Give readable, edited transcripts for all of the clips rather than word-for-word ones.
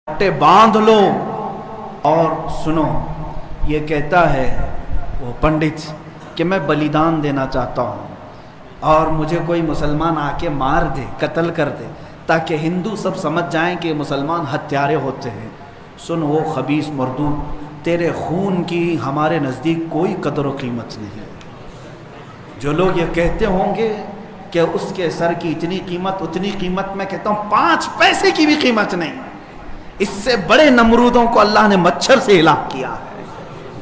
پٹے باندھ لو اور سنو. یہ کہتا ہے وہ پنڈت کہ میں بلیدان دینا چاہتا ہوں اور مجھے کوئی مسلمان آ کے مار دے، قتل کر دے، تاکہ ہندو سب سمجھ جائیں کہ مسلمان ہتھیارے ہوتے ہیں. سن وہ خبیث مردود، تیرے خون کی ہمارے نزدیک کوئی قدر و قیمت نہیں. جو لوگ یہ کہتے ہوں گے کہ اس کے سر کی اتنی قیمت اتنی قیمت، میں کہتا ہوں 5 پیسے کی بھی قیمت نہیں. اس سے بڑے نمرودوں کو اللہ نے مچھر سے ہلاک کیا ہے.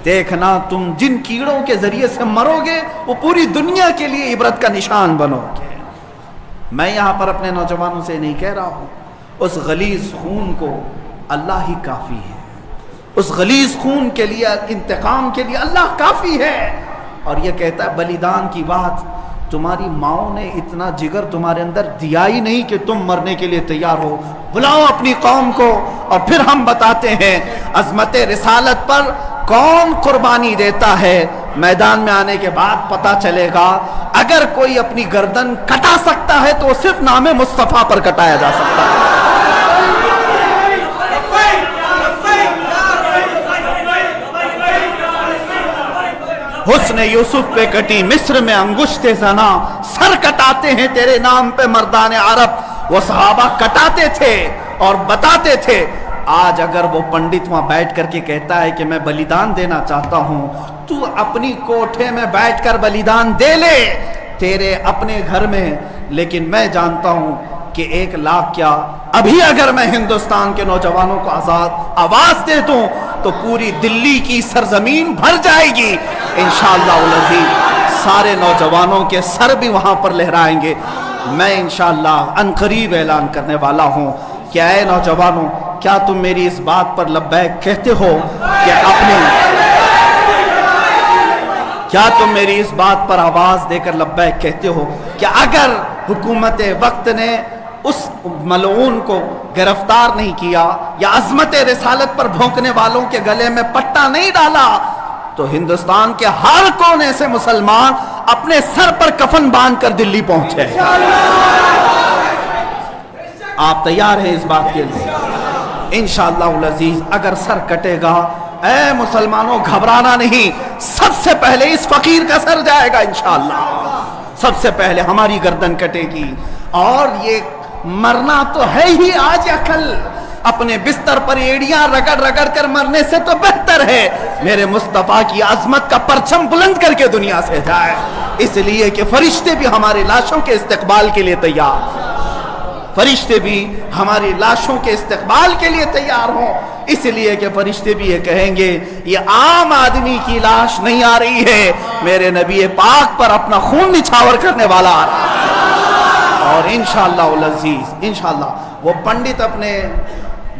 دیکھنا تم جن کیڑوں کے ذریعے سے مرو گے وہ پوری دنیا کے لیے عبرت کا نشان بنو گے. میں یہاں پر اپنے نوجوانوں سے نہیں کہہ رہا ہوں، اس غلیظ خون کو اللہ ہی کافی ہے. اس غلیظ خون کے لیے، انتقام کے لیے اللہ کافی ہے. اور یہ کہتا ہے بلیدان کی بات، تمہاری ماؤں نے اتنا جگر تمہارے اندر دیا ہی نہیں کہ تم مرنے کے لیے تیار ہو. بلاؤ اپنی قوم کو اور پھر ہم بتاتے ہیں عظمت رسالت پر کون قربانی دیتا ہے. میدان میں آنے کے بعد پتہ چلے گا. اگر کوئی اپنی گردن کٹا سکتا ہے تو وہ صرف نام مصطفیٰ پر کٹایا جا سکتا ہے. حسن یوسف پہ کٹی مصر میں انگشت زنا، سر کٹاتے ہیں تیرے نام پہ مردان عرب. وہ صحابہ کٹاتے تھے اور بتاتے تھے. آج اگر وہ پنڈت وہاں بیٹھ کر کے کہتا ہے کہ میں بلیدان دینا چاہتا ہوں، تو اپنی کوٹھے میں بیٹھ کر بلیدان دے لے تیرے اپنے گھر میں. لیکن میں جانتا ہوں کہ 1 لاکھ کیا، ابھی اگر میں ہندوستان کے نوجوانوں کو آواز دے دوں تو پوری دلی کی سرزمین بھر جائے گی. انشاءاللہ العزیز سارے نوجوانوں کے سر بھی وہاں پر لہرائیں گے. میں انشاءاللہ عنقریب اعلان کرنے والا ہوں کہ اے نوجوانوں، کیا تم میری اس بات پر لبیک کہتے ہو کہ کیا تم میری اس بات پر آواز دے کر لبیک کہتے ہو کہ اگر حکومت وقت نے اس ملعون کو گرفتار نہیں کیا یا عظمت رسالت پر بھونکنے والوں کے گلے میں پٹا نہیں ڈالا تو ہندوستان کے ہر کونے سے مسلمان اپنے سر پر کفن باندھ کر دلی پہنچے؟ آپ تیار ہیں اس بات کے لیے؟ انشاءاللہ العزیز اگر سر کٹے گا، اے مسلمانوں گھبرانا نہیں. سب سے پہلے اس فقیر کا سر جائے گا انشاءاللہ. سب سے پہلے ہماری گردن کٹے گی. اور یہ مرنا تو ہے ہی آج یا کل. اپنے بستر پر ایڑیاں رگڑ رگڑ کر مرنے سے تو بہتر ہے میرے مصطفیٰ کی عظمت کا پرچم بلند کر کے دنیا سے جائے. اس لیے کہ فرشتے بھی ہماری لاشوں کے استقبال کے لیے تیار، فرشتے بھی ہماری لاشوں کے استقبال کے لیے تیار ہوں. اس لیے کہ فرشتے بھی یہ کہیں گے یہ عام آدمی کی لاش نہیں آ رہی ہے، میرے نبی پاک پر اپنا خون نچھاور کرنے والا آ رہا ہے. اور انشاءاللہ العزیز انشاءاللہ وہ پنڈت اپنے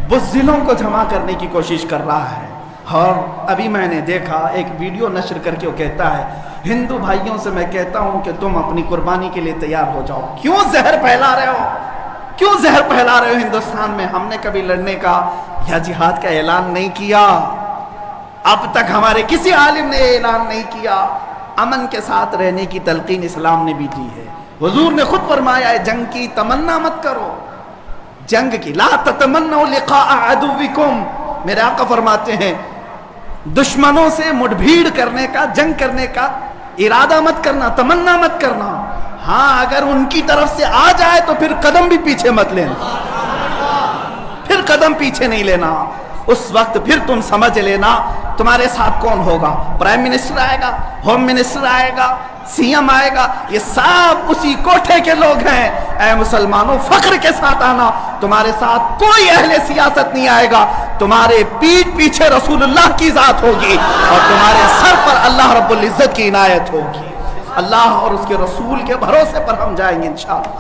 بزدلوں کو جمع کرنے کی کوشش کر رہا ہے. اور ابھی میں نے دیکھا ایک ویڈیو نشر کر کے وہ کہتا ہے ہندو بھائیوں سے میں کہتا ہوں کہ تم اپنی قربانی کے لیے تیار ہو جاؤ. کیوں زہر پھیلا رہے ہو؟ کیوں زہر پھیلا رہے ہو ہندوستان میں؟ ہم نے کبھی لڑنے کا یا جہاد کا اعلان نہیں کیا. اب تک ہمارے کسی عالم نے اعلان نہیں کیا. امن کے ساتھ رہنے کی تلقین اسلام نے بھی دی ہے. حضور نے خود فرمایا ہے جنگ کی تمنا مت کرو. جنگ کی لا تتمنوا لقاء عدوکم. میرے آقا فرماتے ہیں دشمنوں سے مٹبھیڑ کرنے کا، جنگ کرنے کا ارادہ مت کرنا، تمنا مت کرنا. ہاں اگر ان کی طرف سے آ جائے تو پھر قدم بھی پیچھے مت لینا، پھر قدم پیچھے نہیں لینا. اس وقت پھر تم سمجھ لینا تمہارے ساتھ کون ہوگا. پرائم منسٹر آئے گا، ہوم منسٹر آئے گا، سی ایم آئے گا، یہ سب اسی کوٹھے کے لوگ ہیں. اے مسلمانوں فخر کے ساتھ آنا، تمہارے ساتھ کوئی اہل سیاست نہیں آئے گا. تمہارے پیٹھ پیچھے رسول اللہ کی ذات ہوگی اور تمہارے سر پر اللہ رب العزت کی عنایت ہوگی. اللہ اور اس کے رسول کے بھروسے پر ہم جائیں گے انشاءاللہ.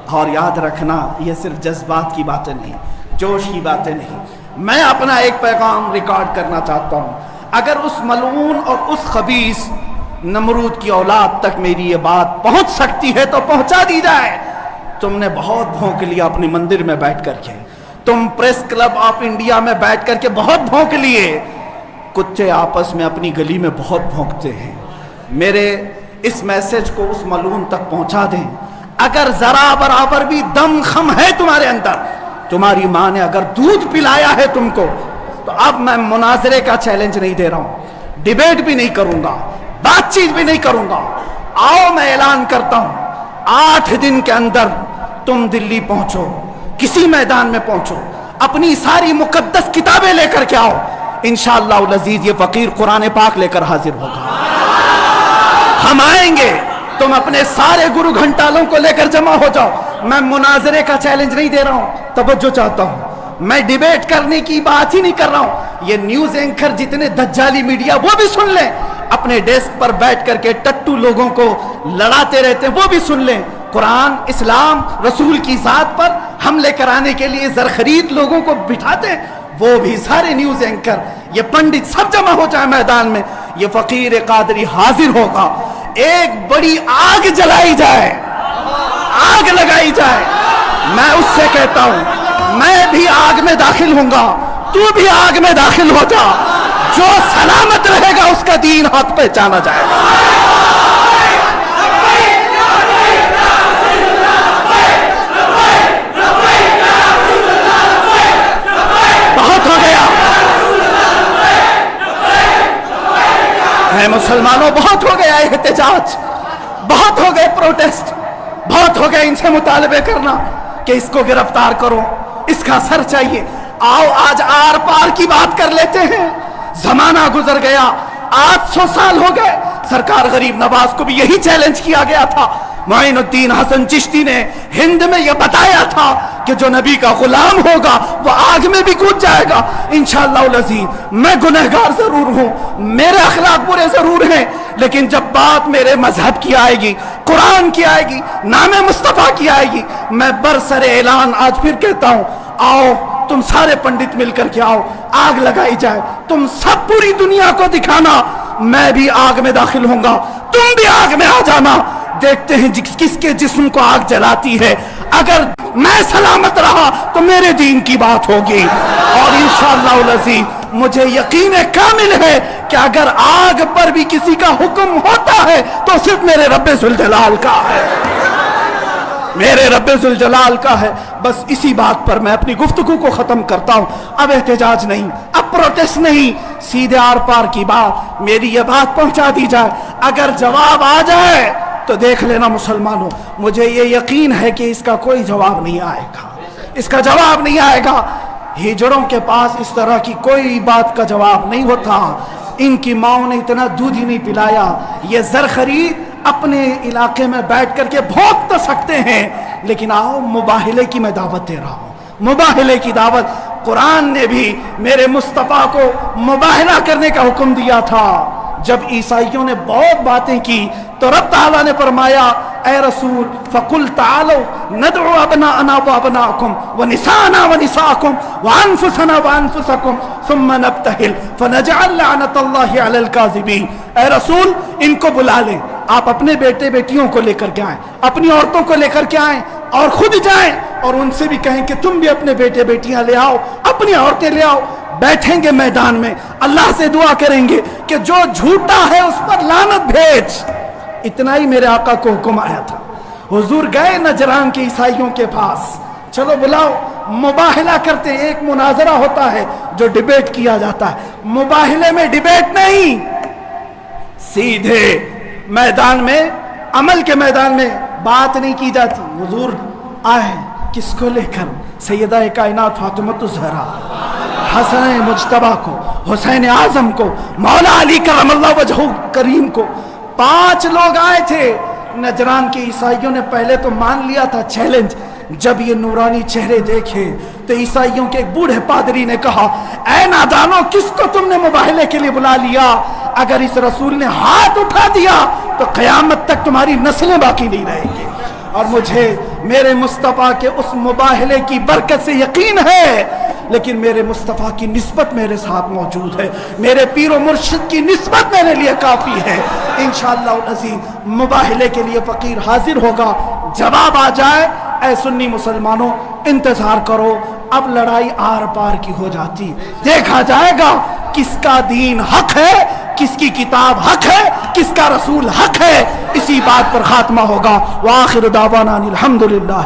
اور یاد رکھنا یہ صرف جذبات کی باتیں نہیں، جوش کی باتیں نہیں. میں اپنا ایک پیغام ریکارڈ کرنا چاہتا ہوں. اگر اس ملعون اور اس خبیث نمرود کی اولاد تک میری یہ بات پہنچ سکتی ہے تو پہنچا دی جائے. تم نے بہت بھونک لیا اپنی مندر میں بیٹھ کر کے، تم پریس کلب آف انڈیا میں بیٹھ کر کے بہت بھونک لیے. کتے آپس میں اپنی گلی میں بہت بھونکتے ہیں. میرے اس میسج کو اس ملعون تک پہنچا دیں. اگر ذرا برابر بھی دم خم ہے تمہارے اندر تمہاری ماں نے اگر دودھ پلایا ہے تم کو تو اب میں مناظرے کا چیلنج نہیں دے رہا ہوں، ڈیبیٹ بھی نہیں کروں گا، بات چیت بھی نہیں کروں گا. آؤ میں اعلان کرتا ہوں 8 دن کے اندر تم دلی پہنچو، کسی میدان میں پہنچو، اپنی ساری مقدس کتابیں لے کر کے آؤ. انشاءاللہ العزیز یہ فقیر قرآن پاک لے کر حاضر ہوگا. ہم آئیں گے، تم اپنے سارے گرو گھنٹالوں کو لے کر جمع ہو جاؤ. میں مناظرے کا چیلنج نہیں دے رہا ہوں، توجہ چاہتا ہوں. میں ڈیبیٹ کرنے کی بات ہی نہیں کر رہا ہوں. یہ نیوز اینکر جتنے دجالی میڈیا وہ بھی سن لیں، اپنے ڈیسک پر بیٹھ کر کے ٹٹو لوگوں کو لڑاتے رہتے ہیں وہ بھی سن لیں. قرآن، اسلام، رسول کی ذات پر حملے کرانے کے لیے زرخرید لوگوں کو بٹھاتے ہیں، وہ بھی سارے نیوز اینکر، یہ پنڈت سب جمع ہو جائے میدان میں. یہ فقیر قادری حاضر ہوگا. ایک بڑی آگ جلائی جائے، آگ لگائی جائے. میں اس سے کہتا ہوں میں بھی آگ میں داخل ہوں گا، تو بھی آگ میں داخل ہو جا. جو سلامت رہے گا اس کا دین حق پہچانا جائے گا. بہت ہو گیا اے مسلمانوں، بہت ہو گیا احتجاج، بہت ہو گئے پروٹیسٹ، بہت ہو گئے ان سے مطالبے کرنا کہ اس کو گرفتار کرو، اس کا سر چاہیے. آؤ آج آر پار کی بات کر لیتے ہیں. زمانہ گزر گیا، 800 سال ہو گئے. سرکار غریب نواز کو بھی یہی چیلنج کیا گیا تھا. معین الدین حسن چشتی نے ہند میں یہ بتایا تھا کہ جو نبی کا غلام ہوگا وہ آگ میں بھی کود جائے گا. انشاءاللہ العزیز میں گنہگار ضرور ہوں، میرے اخلاق برے ضرور ہیں، لیکن جب بات میرے مذہب کی آئے گی، قرآن کی آئے گی، نام مصطفیٰ کی آئے گی، میں برسر اعلان آج پھر کہتا ہوں آؤ تم سارے پنڈت مل کر کے آؤ، آگ لگائی جائے. تم سب پوری دنیا کو دکھانا میں بھی آگ میں داخل ہوں گا، تم بھی آگ میں آ جانا. دیکھتے ہیں کس کے جسم کو آگ جلاتی ہے. اگر میں سلامت رہا تو میرے دین کی بات ہوگی. اور انشاءاللہ العزیز مجھے یقین کامل ہے کہ اگر آگ پر بھی کسی کا حکم ہوتا ہے تو صرف میرے رب ذوالجلال کا ہے، میرے رب ذوالجلال کا ہے. بس اسی بات پر میں اپنی گفتگو کو ختم کرتا ہوں. اب احتجاج نہیں، اب پروٹیسٹ نہیں، سیدھے آر پار کی بات، میری یہ بات پہنچا دی جائے. اگر جواب آ جائے تو دیکھ لینا مسلمانوں، مجھے یہ یقین ہے کہ اس کا کوئی جواب نہیں آئے گا، اس کا جواب نہیں آئے گا. ہجڑوں کے پاس اس طرح کی کوئی بات کا جواب نہیں ہوتا. ان کی ماؤں نے اتنا دودھ ہی نہیں پلایا. یہ زرخرید اپنے علاقے میں بیٹھ کر کے بھونک تو سکتے ہیں، لیکن آؤ مباہلے کی میں دعوت دے رہا ہوں، مباہلے کی دعوت. قرآن نے بھی میرے مصطفیٰ کو مباہلہ کرنے کا حکم دیا تھا. جب عیسائیوں نے بہت باتیں کی تو رب تعالیٰ نے فرمایا اے رسول فَقُلْ تَعَالَوْا نَدْعُ أَبْنَاءَنَا وَأَبْنَاءَكُمْ وَنِسَاءَنَا وَنِسَاءَكُمْ وَأَنفُسَنَا وَأَنفُسَكُمْ ثُمَّ نَبْتَهِلْ فَنَجْعَلْ لَعْنَةَ اللَّهِ عَلَى الْكَاذِبِينَ. اے رسول ان کو بلا لیں، آپ اپنے بیٹے بیٹیوں کو لے کر کے آئیں، اپنی عورتوں کو لے کر کے آئیں اور خود جائیں اور ان سے بھی کہیں کہ تم بھی اپنے بیٹے بیٹیاں لے آؤ، اپنی عورتیں لے آؤ. بیٹھیں گے میدان میں، اللہ سے دعا کریں گے کہ جو جھوٹا ہے اس پر لعنت بھیج. اتنا ہی میرے آقا کو حکم آیا تھا. حضور گئے نجران کے عیسائیوں کے پاس، چلو بلاؤ، مباہلہ کرتے. ایک مناظرہ ہوتا ہے جو ڈیبیٹ کیا جاتا ہے، مباہلے میں ڈیبیٹ نہیں، سیدھے میدان میں، عمل کے میدان میں بات نہیں کی جاتی. حضور آئے کس کو لے کر؟ سیدہ کائنات فاطمۃ الزہرا، حسن مجتبی کو، حسین اعظم کو، مولا علی کرم اللہ وجہہ کریم کو. 5 لوگ آئے تھے. نجران کے عیسائیوں نے پہلے تو مان لیا تھا چیلنج. جب یہ نورانی چہرے دیکھے تو عیسائیوں کے ایک بوڑھے پادری نے کہا اے نادانو، کس کو تم نے مباہلے کے لیے بلا لیا؟ اگر اس رسول نے ہاتھ اٹھا دیا تو قیامت تک تمہاری نسلیں باقی نہیں رہیں گی. اور مجھے میرے مصطفیٰ کے اس مباہلے کی برکت سے یقین ہے، لیکن میرے مصطفیٰ کی نسبت میرے ساتھ موجود ہے، میرے پیر و مرشد کی نسبت میرے لیے کافی ہے. انشاءاللہ العزیز مباہلے کے لیے فقیر حاضر ہوگا. جواب آ جائے اے سنی مسلمانوں انتظار کرو، اب لڑائی آر پار کی ہو جاتی. دیکھا جائے گا کس کا دین حق ہے، کس کی کتاب حق ہے، کس کا رسول حق ہے. اسی بات پر خاتمہ ہوگا. وآخر دعوانا الحمدللہ.